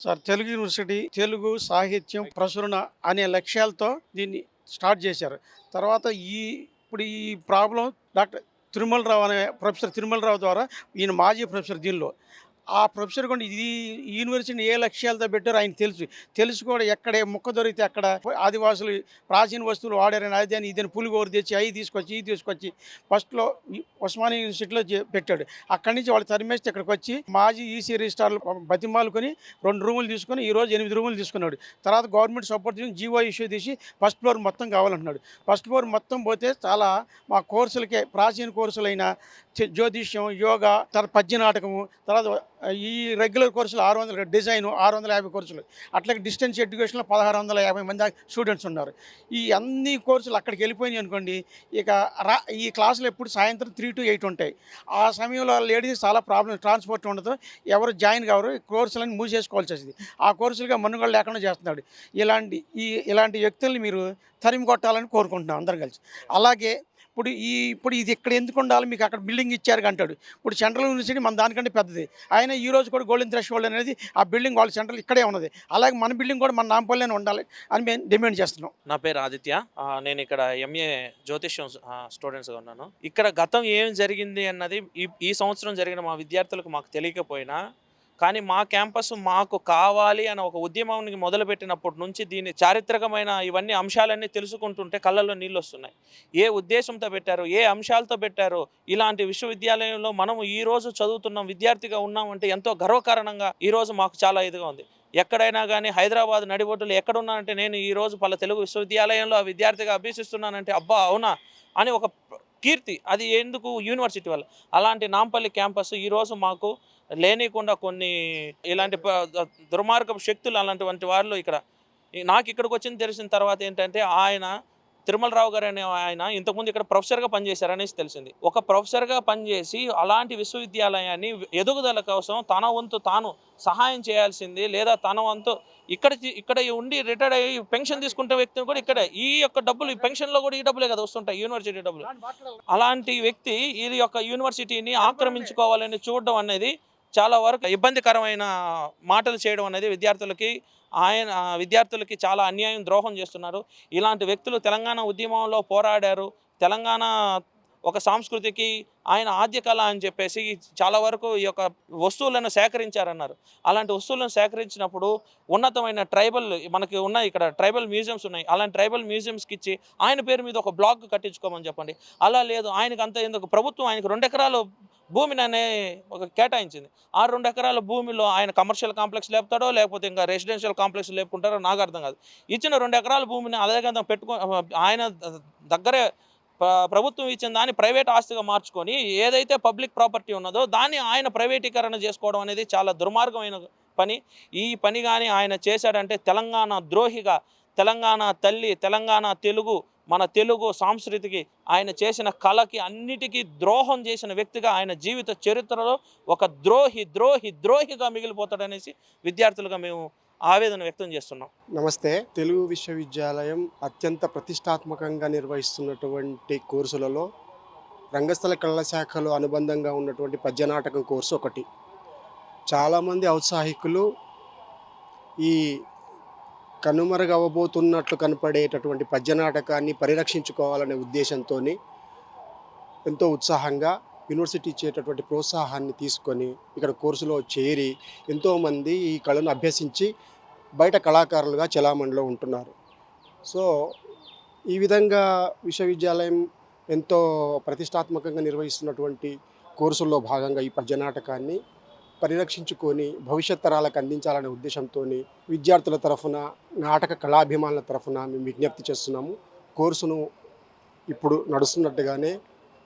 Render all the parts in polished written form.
Sir Telugu university Telugu సాహిత్యం ప్రచురణ అనే లక్ష్యాలతో దీన్ని స్టార్ట్ చేశారు. తర్వాత ఇప్పుడు ఈ ప్రాబ్లమ్ డాక్టర్ తిరుమలరావు అనే ప్రొఫెసర్ తిరుమలరావు ద్వారా ఈయన మాజీ ప్రొఫెసర్ దీనిలో. ఆ ప్రొఫెసర్ కూడా ఈ యూనివర్సిటీని ఏ లక్ష్యాలతో పెట్టారో ఆయనకి తెలుసు. తెలిసి కూడా ఎక్కడ ఏ ముక్క దొరికితే అక్కడ ఆదివాసులు ప్రాచీన వస్తువులు వాడారని అది అని ఇదని పులిగోరు తెచ్చి అవి తీసుకొచ్చి ఇవి తీసుకొచ్చి ఫస్ట్‌లో ఉస్మానియా యూనివర్సిటీలో పెట్టాడు. అక్కడి నుంచి వాళ్ళు తరిమేస్తే ఇక్కడికొచ్చి మాజీ ఈసీ రిజిస్ట్రార్లు బతిమాలుకొని 2 రూములు తీసుకొని ఈరోజు 8 రూములు తీసుకున్నాడు. తర్వాత గవర్నమెంట్ సపోర్ట్ చేసి జీవో ఇష్యూ తీసి ఫస్ట్ ఫ్లోర్ మొత్తం కావాలంటున్నాడు. ఫస్ట్ ఫ్లోర్ మొత్తం పోతే చాలా మా కోర్సులకే ప్రాచీన కోర్సులైన జ్యోతిష్యం, యోగా, తర్వాత పద్య నాటకము, తర్వాత ఈ రెగ్యులర్ కోర్సులు 600 డిజైను 650 కోర్సులు. అట్లాగే డిస్టెన్స్ ఎడ్యుకేషన్‌లో 1650 మంది స్టూడెంట్స్ ఉన్నారు. ఈ అన్ని కోర్సులు అక్కడికి వెళ్ళిపోయినాయి అనుకోండి, ఇక ఈ క్లాసులు ఎప్పుడు సాయంత్రం 3-8 ఉంటాయి. ఆ సమయంలో లేడీస్ చాలా ప్రాబ్లమ్ ట్రాన్స్‌పోర్ట్ ఉండదు. ఎవరు జాయిన్ కావరు. కోర్సులన్నీ మూసేసుకోవాల్సి వస్తది. ఆ కోర్సులుగా మనుగడ లేకుండా చేస్తున్నాడు. ఇలాంటి వ్యక్తుల్ని మీరు తరిమి కొట్టాలని కోరుకుంటున్నాం అందరం కలిసి. అలాగే ఇప్పుడు ఇది ఇక్కడ ఎందుకు ఉండాలి, మీకు అక్కడ బిల్డింగ్ ఇచ్చారు అంటాడు. ఇప్పుడు సెంట్రల్ యూనివర్సిటీ మన దానికంటే పెద్దది. ఆయన ఈ రోజు కూడా గోల్డెన్ థ్రెషోల్డ్ అనేది ఆ బిల్డింగ్ వాళ్ళ సెంట్రల్ ఇక్కడే ఉన్నది. అలాగే మన బిల్డింగ్ కూడా మన నాంపల్లిలోనే ఉండాలి అని మేము డిమాండ్ చేస్తున్నాం. నా పేరు ఆదిత్య. నేను ఇక్కడ ఎంఏ జ్యోతిష్యం స్టూడెంట్స్‌గా ఉన్నాను. ఇక్కడ గతం ఏం జరిగింది అన్నది ఈ సంవత్సరం జరిగిన మా విద్యార్థులకు మాకు తెలియకపోయినా, కానీ మా క్యాంపస్ మాకు కావాలి అనే ఒక ఉద్యమాన్ని మొదలుపెట్టినప్పటి నుంచి దీన్ని చారిత్రకమైన ఇవన్నీ అంశాలన్నీ తెలుసుకుంటుంటే కళ్ళల్లో నీళ్ళొస్తున్నాయి. ఏ ఉద్దేశంతో పెట్టారో, ఏ అంశాలతో పెట్టారో, ఇలాంటి విశ్వవిద్యాలయంలో మనము ఈరోజు చదువుతున్నాం, విద్యార్థిగా ఉన్నామంటే ఎంతో గర్వకారణంగా ఈరోజు మాకు చాలా ఇదిగా ఉంది. ఎక్కడైనా కానీ హైదరాబాద్ నడిబొడ్డులో ఎక్కడున్నానంటే నేను ఈరోజు తెలుగు విశ్వవిద్యాలయంలో ఆ విద్యార్థిగా అభ్యసిస్తున్నానంటే అబ్బా అవునా అని ఒక కీర్తి. అది ఎందుకు యూనివర్సిటీ వల్ల. అలాంటి నాంపల్లి క్యాంపస్ ఈరోజు మాకు లేనికుండా కొన్ని ఇలాంటి దుర్మార్గపు శక్తులు అలాంటి వాళ్ళు ఇక్కడ నాకు ఇక్కడికి వచ్చింది తెలిసిన తర్వాత ఏంటంటే తిరుమలరావు గారు అనే ఆయన ఇంతకుముందు ఇక్కడ ప్రొఫెసర్గా పనిచేశారనేసి తెలిసింది. ఒక ప్రొఫెసర్గా పనిచేసి అలాంటి విశ్వవిద్యాలయాన్ని ఎదుగుదల కోసం తన వంతు తాను సహాయం చేయాల్సింది, లేదా తన వంతు ఇక్కడ ఉండి రిటైర్డ్ అయ్యి పెన్షన్ తీసుకుంటే వ్యక్తిని కూడా ఇక్కడే ఈ యొక్క డబ్బులు ఈ పెన్షన్లో కూడా ఈ డబ్బులే కదా వస్తుంటాయి, యూనివర్సిటీ డబ్బులు. అలాంటి వ్యక్తి ఇది యొక్క యూనివర్సిటీని ఆక్రమించుకోవాలని చూడడం అనేది చాలా వరకు ఇబ్బందికరమైన మాటలు చేయడం అనేది విద్యార్థులకి చాలా అన్యాయం, ద్రోహం చేస్తున్నారు. ఇలాంటి వ్యక్తులు తెలంగాణ ఉద్యమంలో పోరాడారు. తెలంగాణ ఒక సంస్కృతికి ఆయన ఆద్య కళ అని చెప్పేసి చాలా వరకు ఈ యొక్క వస్తువులను సేకరించారన్నారు. అలాంటి వస్తువులను సేకరించినప్పుడు ఉన్నతమైన మనకి ఉన్నాయి ఇక్కడ ట్రైబల్ మ్యూజియంస్ ఉన్నాయి. అలాంటి ట్రైబల్ మ్యూజియంస్కి ఇచ్చి ఆయన పేరు మీద ఒక బ్లాక్ కట్టించుకోమని చెప్పండి. అలా లేదు, ఆయనకు అంత ఎందుకు, ప్రభుత్వం ఆయనకు 2 ఎకరాలు భూమిని ఒక కేటాయించింది. ఆ 2 ఎకరాల భూమిలో ఆయన కమర్షియల్ కాంప్లెక్స్ లేపుతాడో లేకపోతే ఇంకా రెసిడెన్షియల్ కాంప్లెక్స్ లేపుకుంటారో నాకు అర్థం కాదు. ఇచ్చిన 2 ఎకరాల భూమిని అదే కదా ఆయన దగ్గరే ప్రభుత్వం ఇచ్చిన దాన్ని ప్రైవేట్ ఆస్తిగా మార్చుకొని ఏదైతే పబ్లిక్ ప్రాపర్టీ ఉన్నదో దాన్ని ఆయన ప్రైవేటీకరణ చేసుకోవడం అనేది చాలా దుర్మార్గమైన పని. ఈ పని కానీ ఆయన చేశాడంటే తెలంగాణ ద్రోహిగా, తెలంగాణ తల్లి, తెలంగాణ మన తెలుగు సంస్కృతికి ఆయన చేసిన కళకి అన్నిటికీ ద్రోహం చేసిన వ్యక్తిగా ఆయన జీవిత చరిత్రలో ఒక ద్రోహిగా మిగిలిపోతాడనేసి విద్యార్థులుగా మేము ఆవేదన వ్యక్తం చేస్తున్నాం. నమస్తే. తెలుగు విశ్వవిద్యాలయం అత్యంత ప్రతిష్టాత్మకంగా నిర్వహిస్తున్నటువంటి కోర్సులలో రంగస్థల కళల శాఖలో అనుబంధంగా ఉన్నటువంటి పద్యనాటకం కోర్సు ఒకటి. చాలామంది ఔత్సాహికులు ఈ కనుమరుగవబోతున్నట్లు కనపడేటటువంటి పద్యనాటకాన్ని పరిరక్షించుకోవాలనే ఉద్దేశంతో ఎంతో ఉత్సాహంగా యూనివర్సిటీ ఇచ్చేటటువంటి ప్రోత్సాహాన్ని తీసుకొని ఇక్కడ కోర్సులో చేరి ఎంతోమంది ఈ కళను అభ్యసించి బయట కళాకారులుగా చలామణిలో ఉంటున్నారు. సో ఈ విధంగా విశ్వవిద్యాలయం ఎంతో ప్రతిష్టాత్మకంగా నిర్వహిస్తున్నటువంటి కోర్సుల్లో భాగంగా ఈ పద్యనాటకాన్ని పరిరక్షించుకొని భవిష్యత్ తరాలకు అందించాలనే ఉద్దేశంతో విద్యార్థుల తరఫున, నాటక కళాభిమానుల తరఫున మేము విజ్ఞప్తి చేస్తున్నాము. కోర్సును ఇప్పుడు నడుస్తున్నట్టుగానే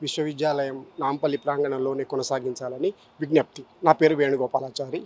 విశ్వవిద్యాలయం నాంపల్లి ప్రాంగణంలోనే కొనసాగించాలని విజ్ఞప్తి. నా పేరు వేణుగోపాలాచారి.